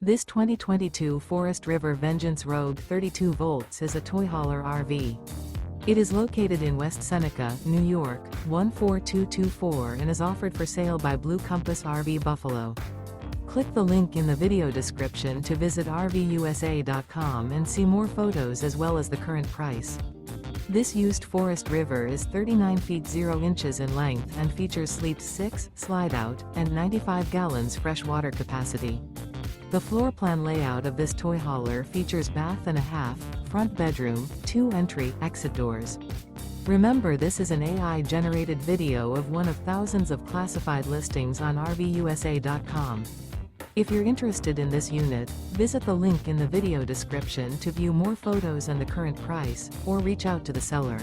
This 2022 Forest River Vengeance Rogue 32 volts is a toy hauler RV. It is located in West Seneca, New York, 14224 and is offered for sale by Blue Compass RV Buffalo. Click the link in the video description to visit RVUSA.com and see more photos as well as the current price. This used Forest River is 39 feet 0 inches in length and features Sleep 6, Slideout, and 95 gallons fresh water capacity. The floor plan layout of this toy hauler features bath and a half, front bedroom, 2 entry/exit doors. Remember, this is an AI-generated video of one of thousands of classified listings on RVUSA.com. If you're interested in this unit, visit the link in the video description to view more photos and the current price, or reach out to the seller.